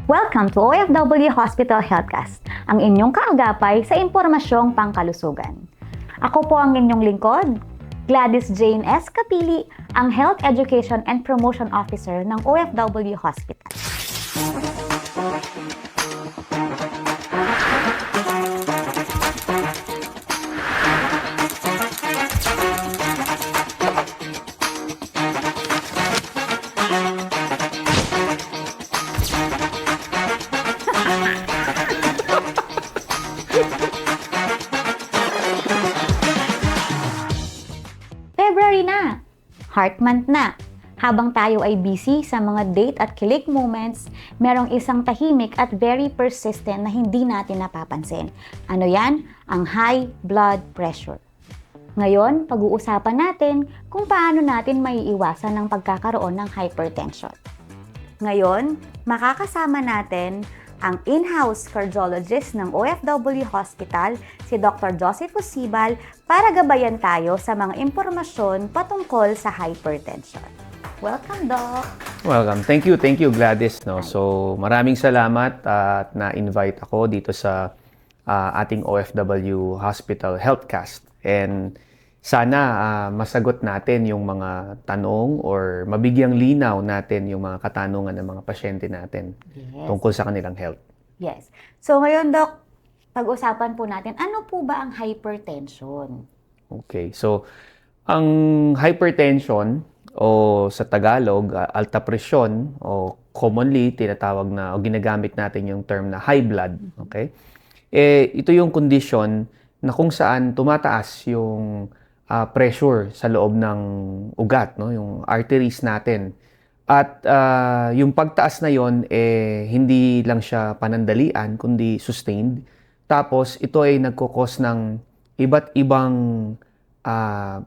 Welcome to OFW Hospital Healthcast, ang inyong kaagapay sa impormasyong pangkalusugan. Ako po ang inyong lingkod, Gladys Jane S. Capili, ang Health Education and Promotion Officer ng OFW Hospital. February na! Heart Month na! Habang tayo ay busy sa mga date at kilig moments, merong isang tahimik at very persistent na hindi natin napapansin. Ano yan? Ang high blood pressure. Ngayon, pag-uusapan natin kung paano natin maiiwasan ang pagkakaroon ng hypertension. Ngayon, makakasama natin ang in-house cardiologist ng OFW Hospital, si Dr. Joseph Usibal, para gabayan tayo sa mga impormasyon patungkol sa hypertension. Welcome, Doc! Welcome. Thank you Gladys. No? So, maraming salamat at na-invite ako dito sa ating OFW Hospital Healthcast. And sana masagot natin yung mga tanong or mabigyang linaw natin yung mga katanungan ng mga pasyente natin tungkol sa kanilang health. Yes. So ngayon, Doc, pag-usapan po natin, ano po ba ang hypertension? Okay. So, ang hypertension o sa Tagalog, alta presyon o commonly tinatawag na o ginagamit natin yung term na high blood. Okay? Ito yung condition na kung saan tumataas yung pressure sa loob ng ugat, no? Yung arteries natin. At yung pagtaas na yon hindi lang siya panandalian, kundi sustained. Tapos ito ay nagkukos ng iba't ibang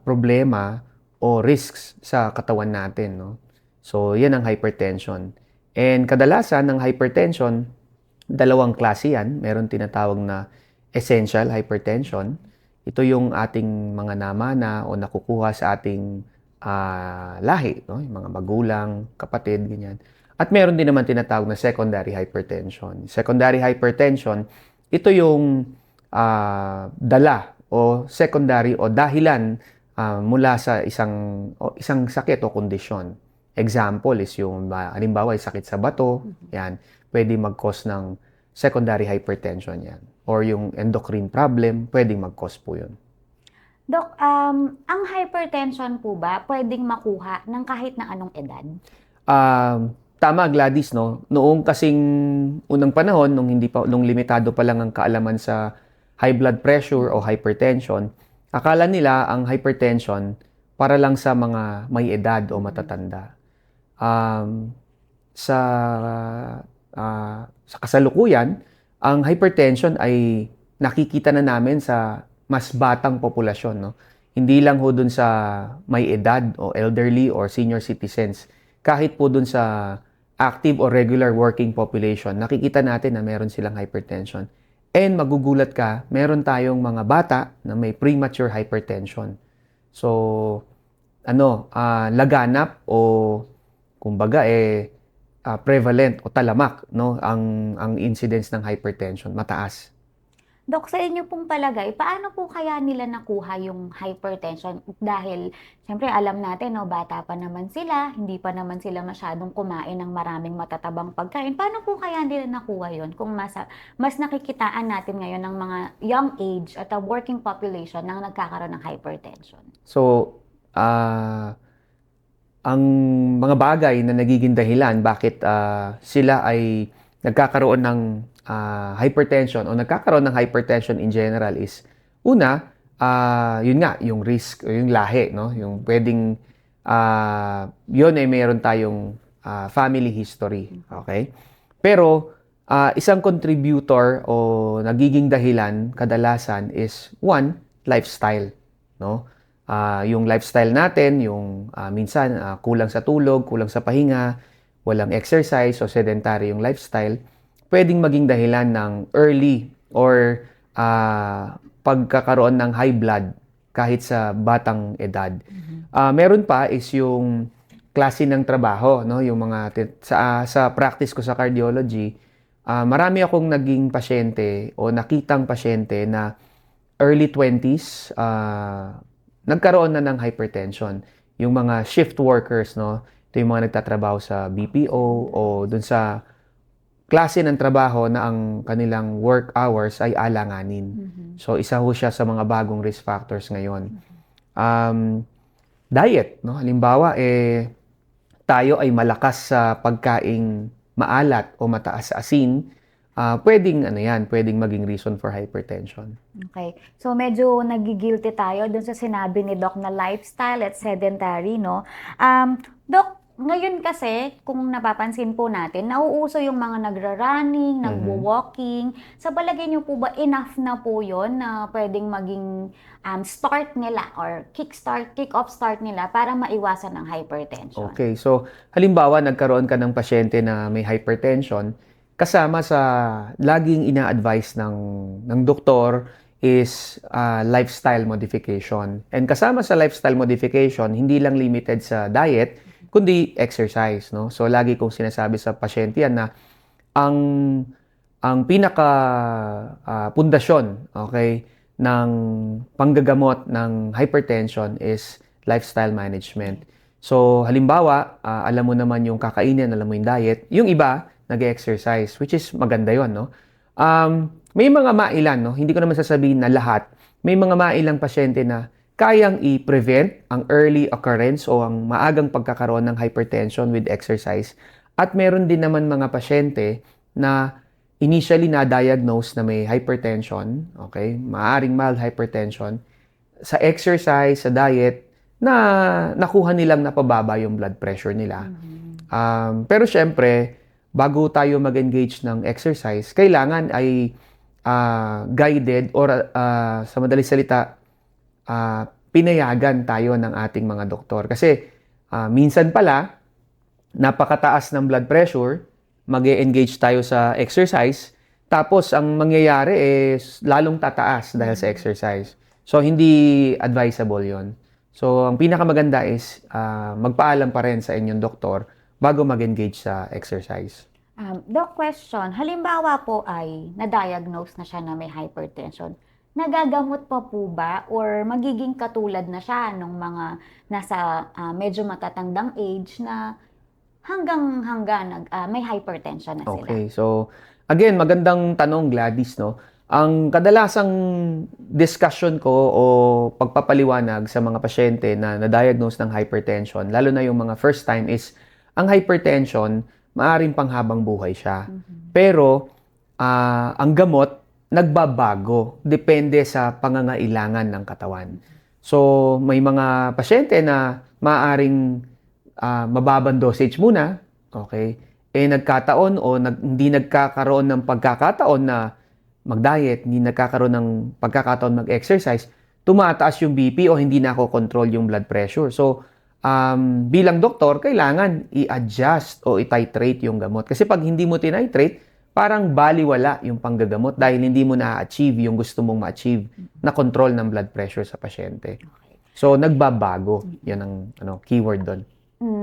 problema o risks sa katawan natin, no? So, yan ang hypertension. And kadalasan ng hypertension, dalawang klase yan. Meron tinatawag na essential hypertension. Ito yung ating mga namana o nakukuha sa ating lahi, no? Yung mga magulang, kapatid, ganyan. At meron din naman tinatawag na secondary hypertension. Secondary hypertension, ito yung dala o secondary o dahilan mula sa isang sakit o kondisyon. Example is yung halimbawa ay sakit sa bato, yan, pwede mag-cause ng secondary hypertension yan. Or yung endocrine problem, pwedeng mag-cause po yun. Doc, ang hypertension po ba pwedeng makuha ng kahit na anong edad? Tama, Gladys, no? Noong kasing unang panahon, nung limitado pa lang ang kaalaman sa high blood pressure o hypertension, akala nila ang hypertension para lang sa mga may edad o matatanda. Sa kasalukuyan, ang hypertension ay nakikita na namin sa mas batang populasyon, no? Hindi lang ho dun sa may edad o elderly or senior citizens. Kahit po dun sa active or regular working population, nakikita natin na meron silang hypertension. And magugulat ka, meron tayong mga bata na may premature hypertension. So, laganap o kumbaga prevalent o talamak, no, ang incidence ng hypertension, mataas. Dok, sa inyo pong palagay, paano po kaya nila nakuha yung hypertension? Dahil, siyempre, alam natin, no, bata pa naman sila, hindi pa naman sila masyadong kumain ng maraming matatabang pagkain. Paano po kaya nila nakuha yun? Kung mas nakikitaan natin ngayon ng mga young age at a working population na nagkakaroon ng hypertension. So, ang mga bagay na nagiging dahilan bakit sila ay nagkakaroon ng hypertension o nagkakaroon ng hypertension in general is, una, yun nga, yung risk o yung lahi, no? Yung pwedeng, yun ay mayroon tayong family history, okay? Pero, isang contributor o nagiging dahilan kadalasan is, one, lifestyle, no? Yung lifestyle natin, yung minsan kulang sa tulog, kulang sa pahinga, walang exercise o sedentary yung lifestyle, pwedeng maging dahilan ng early or pagkakaroon ng high blood kahit sa batang edad. Meron pa is yung klase ng trabaho, no? Yung mga sa practice ko sa cardiology, marami akong naging pasyente o nakitang pasyente na early 20s, nagkaroon na ng hypertension. Yung mga shift workers, no? Ito yung mga nagtatrabaho sa BPO o dun sa klase ng trabaho na ang kanilang work hours ay alanganin. So, isa ho siya sa mga bagong risk factors ngayon. Diet, no? Halimbawa, tayo ay malakas sa pagkaing maalat o mataas sa asin, pwedeng maging reason for hypertension. Okay. So, medyo nagigilty tayo dun sa sinabi ni Doc na lifestyle at sedentary, no? Doc, ngayon kasi, kung napapansin po natin, nauuso yung mga nagra-running, nagwo-walking. Sa palagay niyo po ba, enough na po yun na pwedeng maging start nila or kick-off start nila para maiwasan ng hypertension? Okay. So, halimbawa, nagkaroon ka ng pasyente na may hypertension, kasama sa laging ina-advise ng doktor is lifestyle modification. And kasama sa lifestyle modification, hindi lang limited sa diet, kundi exercise, no? So lagi kong sinasabi sa pasyente yan na ang pinaka pundasyon, okay, ng panggagamot ng hypertension is lifestyle management. So halimbawa, alam mo naman yung kakainin, alam mo yung diet, yung iba nag-exercise, which is maganda yon, no? May mga mailan, no? Hindi ko naman sasabihin na lahat. May mga mailang pasyente na kayang i-prevent ang early occurrence o ang maagang pagkakaroon ng hypertension with exercise. At meron din naman mga pasyente na initially na-diagnose na may hypertension, okay? Maaring mild hypertension. Sa exercise, sa diet, na nakuha nilang napababa yung blood pressure nila. Pero syempre, bago tayo mag-engage ng exercise, kailangan ay guided or sa madaling salita, pinayagan tayo ng ating mga doktor. Kasi minsan pala, napakataas ng blood pressure, mag-e-engage tayo sa exercise, tapos ang mangyayari is lalong tataas dahil sa exercise. So, hindi advisable yon. So, ang pinakamaganda is magpaalam pa rin sa inyong doktor bago mag-engage sa exercise. Doc, question. Halimbawa po ay na-diagnose na siya na may hypertension. Nagagamot pa po ba or magiging katulad na siya nung mga nasa medyo matatandang age na hanggang may hypertension na sila? Okay. So, again, magandang tanong, Gladys, no? Ang kadalasang discussion ko o pagpapaliwanag sa mga pasyente na na-diagnose ng hypertension, lalo na yung mga first time, is ang hypertension, maaring panghabang buhay siya. Pero, ang gamot, nagbabago. Depende sa pangangailangan ng katawan. So, may mga pasyente na maaring mababang dosage muna, okay? Nagkataon o hindi nagkakaroon ng pagkakataon na mag-diet, hindi nagkakaroon ng pagkakataon mag-exercise, tumataas yung BP o hindi nako-control yung blood pressure. So, bilang doktor, kailangan i-adjust o i-titrate yung gamot. Kasi pag hindi mo tinitrate, parang baliwala yung panggagamot dahil hindi mo na-achieve yung gusto mong ma-achieve na control ng blood pressure sa pasyente. So, nagbabago. Yan ang keyword doon.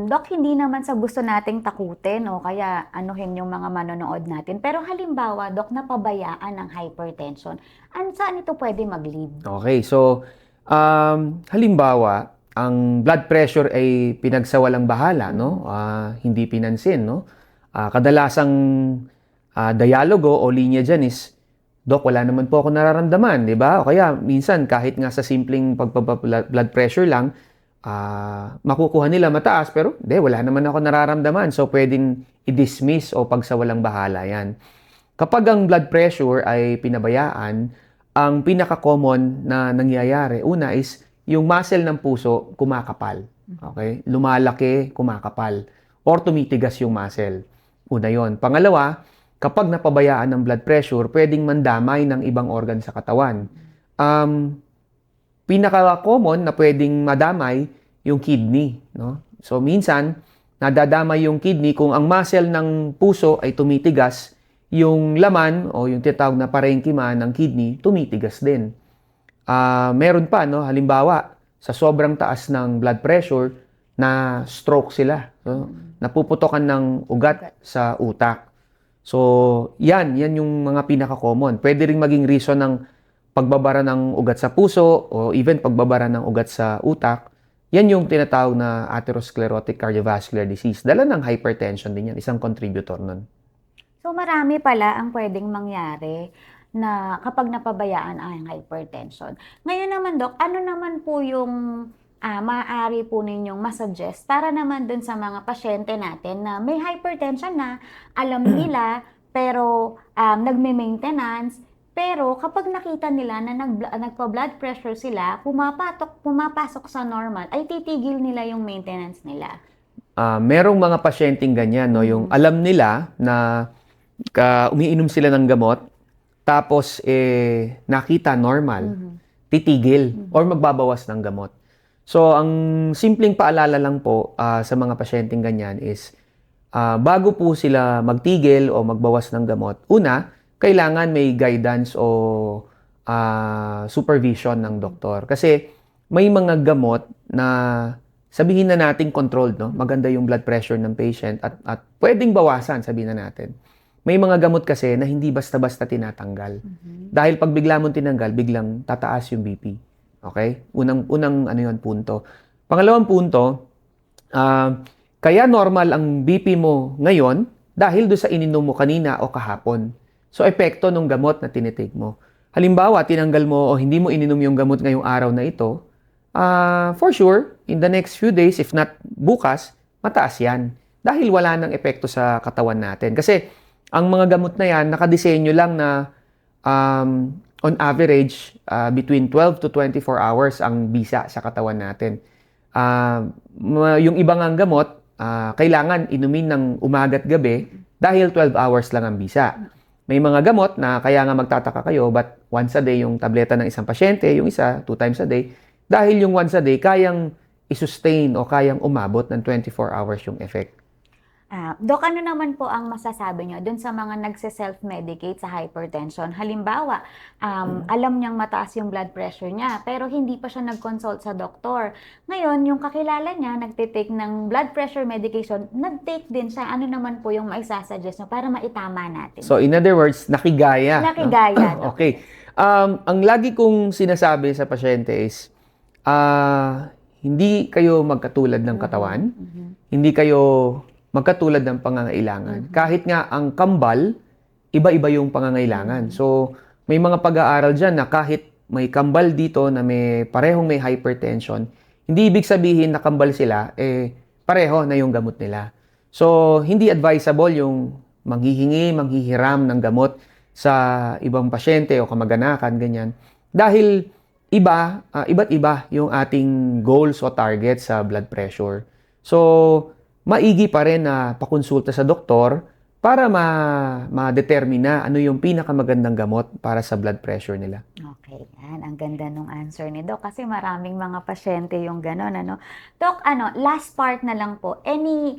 Doc, hindi naman sa gusto nating takutin o kaya anuhin yung mga manonood natin. Pero halimbawa, Doc, napabayaan ng hypertension, saan ito pwede mag-lead? Okay, so halimbawa, ang blood pressure ay pinagsawalang bahala, no? Hindi pinansin, no? Kadalasang dialogo o linya dyan is, Doc, wala naman po ako nararamdaman, di ba? O kaya, minsan, kahit nga sa simpleng blood pressure lang, makukuha nila mataas, pero wala naman ako nararamdaman. So, pwedeng i-dismiss o pagsawalang bahala yan. Kapag ang blood pressure ay pinabayaan, ang pinaka-common na nangyayari, una is, yung muscle ng puso kumakapal. Okay? Lumalaki, kumakapal. Or tumitigas yung muscle. Una yon. Pangalawa, kapag napabayaan ng blood pressure, pwedeng mandamay ng ibang organ sa katawan. Pinaka-common na pwedeng madamay yung kidney, no? So, minsan, nadadamay yung kidney kung ang muscle ng puso ay tumitigas, yung laman o yung tinatawag na parenkima ng kidney, tumitigas din. Meron pa, no? Halimbawa, sa sobrang taas ng blood pressure, na stroke sila. So, napuputokan ng ugat sa utak. So, yan yung mga pinaka-common. Pwede ring maging reason ng pagbabara ng ugat sa puso o even pagbabara ng ugat sa utak. Yan yung tinatawag na atherosclerotic cardiovascular disease. Dala ng hypertension din yan, isang contributor nun. So marami pala ang pwedeng mangyari na kapag napabayaan ang hypertension. Ngayon naman, Dok, ano naman po yung maaari po ninyong masuggest para naman dun sa mga pasyente natin na may hypertension na alam nila pero nagme-maintenance, pero kapag nakita nila na nagpa-blood pressure sila, pumapasok sa normal, ay titigil nila yung maintenance nila. Merong mga pasyenteng ganyan, no? Yung alam nila na umiinom sila ng gamot, tapos nakita normal, titigil or magbabawas ng gamot. So, ang simpleng paalala lang po sa mga pasyenteng ganyan is bago po sila magtigil o magbawas ng gamot, una, kailangan may guidance o supervision ng doktor. Kasi may mga gamot na sabihin na nating controlled, no? Maganda yung blood pressure ng patient at pwedeng bawasan, sabihin na natin. May mga gamot kasi na hindi basta-basta tinatanggal. Dahil pag bigla mong tinanggal, biglang tataas yung BP. Okay? Unang punto. Pangalawang punto, kaya normal ang BP mo ngayon dahil do sa ininom mo kanina o kahapon. So, epekto ng gamot na tinitake mo. Halimbawa, tinanggal mo o hindi mo ininom yung gamot ngayong araw na ito, for sure, in the next few days, if not bukas, mataas yan. Dahil wala nang epekto sa katawan natin. Kasi, ang mga gamot na yan, nakadisenyo lang na on average, between 12 to 24 hours ang bisa sa katawan natin. Yung ibang ang gamot, kailangan inumin ng umaga at gabi dahil 12 hours lang ang bisa. May mga gamot na kaya nga magtataka kayo, but once a day yung tableta ng isang pasyente, yung isa, 2 times a day, dahil yung once a day, kayang i-sustain o kayang umabot ng 24 hours yung effect. Dok, ano naman po ang masasabi nyo dun sa mga nagse-self-medicate sa hypertension? Halimbawa, alam niyang mataas yung blood pressure niya, pero hindi pa siya nag-consult sa doktor. Ngayon, yung kakilala niya, nagtitake ng blood pressure medication, nag-take din siya. Ano naman po yung maisasuggest nyo para maitama natin? So, in other words, nakigaya. Nakigaya. No? Okay. Ang lagi kong sinasabi sa pasyente is, hindi kayo magkatulad ng katawan, hindi kayo magkatulad ng pangangailangan. Kahit nga ang kambal, iba-iba yung pangangailangan. So, may mga pag-aaral dyan na kahit may kambal dito na parehong may hypertension, hindi ibig sabihin na kambal sila, pareho na yung gamot nila. So, hindi advisable yung manghihiram ng gamot sa ibang pasyente o kamag-anakan, ganyan. Dahil iba't iba yung ating goals o targets sa blood pressure. So, maigi pa rin na pakonsulta sa doktor para ma-determine ano yung pinakamagandang gamot para sa blood pressure nila. Okay, yan. Ang ganda nung answer ni Doc kasi maraming mga pasyente yung gano'n, ano. Doc, last part na lang po. Any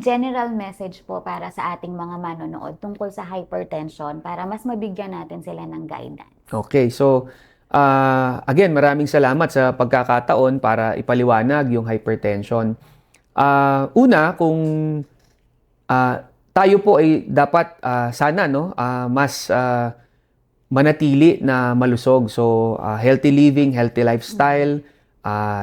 general message po para sa ating mga manonood tungkol sa hypertension para mas mabigyan natin sila ng guidance? Okay, so again, maraming salamat sa pagkakataon para ipaliwanag yung hypertension. Una, kung tayo po ay dapat sana mas manatili na malusog. So, healthy living, healthy lifestyle,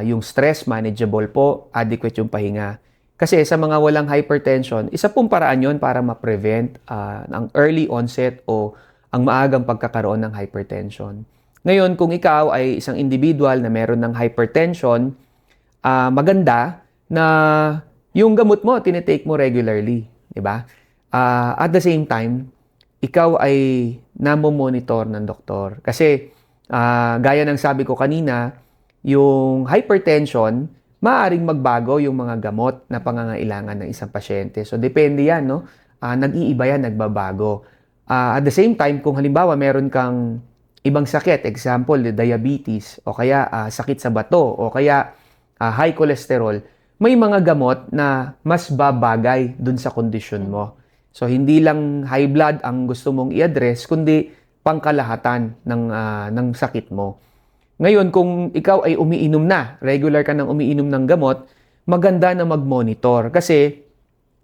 yung stress manageable po, adequate yung pahinga. Kasi sa mga walang hypertension, isa pong paraan yun para ma-prevent ang early onset o ang maagang pagkakaroon ng hypertension. Ngayon, kung ikaw ay isang individual na meron ng hypertension, maganda na yung gamot mo, tinitake mo regularly, di ba? At the same time, ikaw ay namo-monitor ng doktor. Kasi, gaya ng sabi ko kanina, yung hypertension, maaaring magbago yung mga gamot na pangangailangan ng isang pasyente. So, depende yan, no? Nag-iiba yan, nagbabago. At the same time, kung halimbawa meron kang ibang sakit, example, diabetes, o kaya sakit sa bato, o kaya high cholesterol, may mga gamot na mas babagay dun sa kondisyon mo. So, hindi lang high blood ang gusto mong i-address, kundi pangkalahatan ng sakit mo. Ngayon, kung ikaw ay umiinom na, regular ka nang umiinom ng gamot, maganda na mag-monitor. Kasi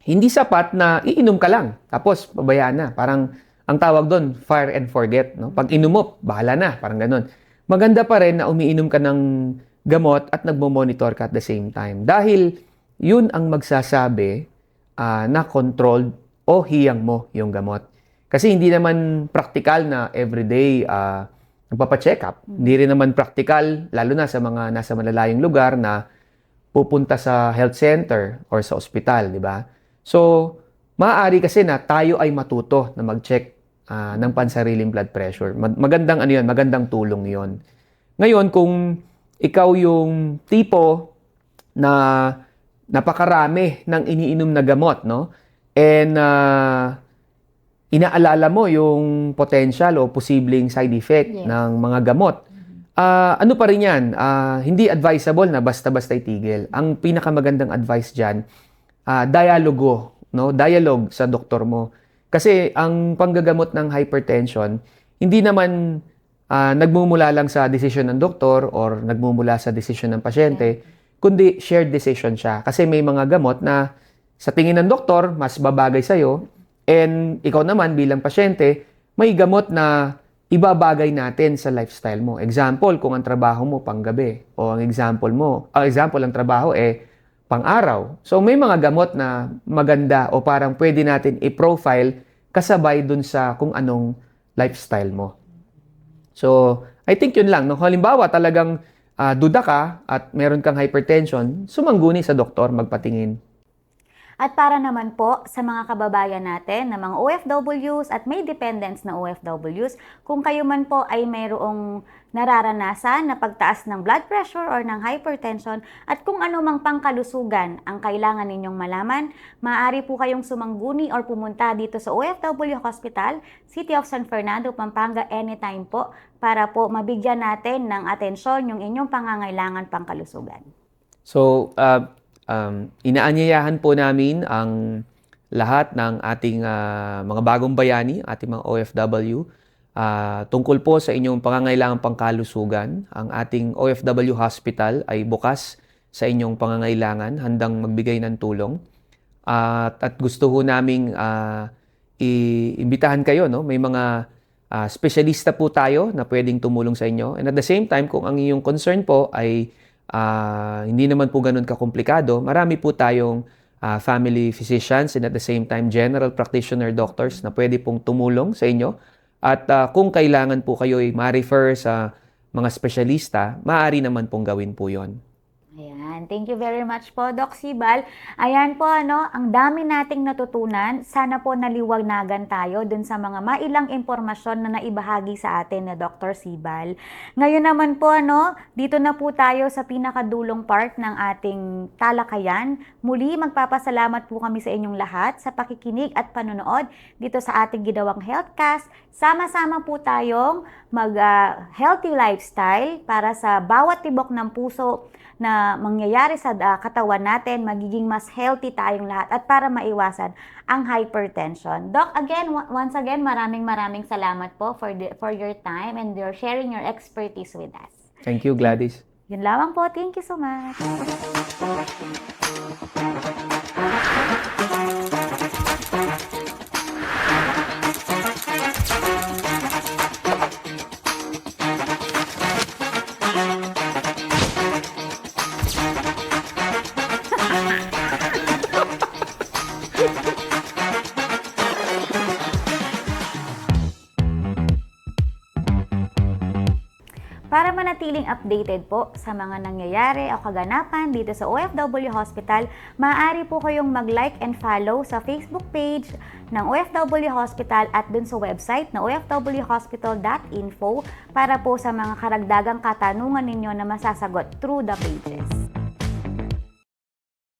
hindi sapat na iinom ka lang, tapos pabayaan na. Parang ang tawag doon, fire and forget. No? Pag inom mo, bahala na. Parang ganun. Maganda pa rin na umiinom ka ng gamot at nagmo-monitor ka at the same time. Dahil yun ang magsasabi na controlled o hiyang mo yung gamot. Kasi hindi naman practical na everyday nagpapacheck up. Hindi rin naman practical, lalo na sa mga nasa malalayong lugar na pupunta sa health center or sa ospital, di ba? So, maaari kasi na tayo ay matuto na mag-check ng pansariling blood pressure. Magandang ano yun, magandang tulong yon. Ngayon, kung ikaw yung tipo na napakarami ng iniinom na gamot, no? And inaalala mo yung potential o posibleng side effect ng mga gamot. Ano pa rin yan? Hindi advisable na basta-basta itigil. Ang pinakamagandang advice dyan, dialogo, no? Dialogue sa doktor mo. Kasi ang panggagamot ng hypertension, hindi naman nagmumula lang sa desisyon ng doktor or nagmumula sa desisyon ng pasyente, kundi shared decision siya. Kasi may mga gamot na sa tingin ng doktor, mas babagay sa'yo, and ikaw naman bilang pasyente, may gamot na ibabagay natin sa lifestyle mo. Example, kung ang trabaho mo panggabi, o ang example ang trabaho pang-araw. So may mga gamot na maganda o parang pwede natin i-profile kasabay dun sa kung anong lifestyle mo. So, I think yun lang. No? Halimbawa, talagang duda ka at meron kang hypertension, sumangguni sa doktor, magpatingin. At para naman po sa mga kababayan natin na mga OFWs at may dependents na OFWs, kung kayo man po ay mayroong nararanasan na pagtaas ng blood pressure or ng hypertension at kung ano mang pangkalusugan ang kailangan ninyong malaman, maaari po kayong sumangguni or pumunta dito sa OFW Hospital, City of San Fernando, Pampanga anytime po para po mabigyan natin ng atensyon yung inyong pangangailangan pangkalusugan. So, inaanyayahan po namin ang lahat ng ating mga bagong bayani, ating mga OFW, tungkol po sa inyong pangangailangan pangkalusugan. Ang ating OFW Hospital ay bukas sa inyong pangangailangan, handang magbigay ng tulong. At gusto ho naming iimbitahan kayo, no? May mga espesyalista po tayo na pwedeng tumulong sa inyo. And at the same time, kung ang iyong concern po ay hindi naman po ganun kakomplikado, marami po tayong family physicians and at the same time general practitioner doctors na pwede pong tumulong sa inyo. At kung kailangan po kayo ay ma-refer sa mga espesyalista, maaari naman pong gawin po yon. Ayan, thank you very much po, Doc Sibal. Ayan po, ang dami nating natutunan. Sana po naliwanagan tayo dun sa mga mailang impormasyon na naibahagi sa atin na Dr. Sibal. Ngayon naman po, dito na po tayo sa pinakadulong part ng ating talakayan. Muli, magpapasalamat po kami sa inyong lahat sa pakikinig at panonood dito sa ating ginawang Healthcast. Sama-sama po tayong mag-healthy lifestyle para sa bawat tibok ng puso na mangyayari sa katawan natin, magiging mas healthy tayong lahat at para maiwasan ang hypertension. Doc, once again, maraming salamat po for your time and your sharing your expertise with us. Thank you, Gladys. Yun lamang po. Thank you so much. Para manatiling updated po sa mga nangyayari o kaganapan dito sa OFW Hospital, maaari po kayong mag-like and follow sa Facebook page ng OFW Hospital at dun sa website na ofwhospital.info para po sa mga karagdagang katanungan ninyo na masasagot through the pages.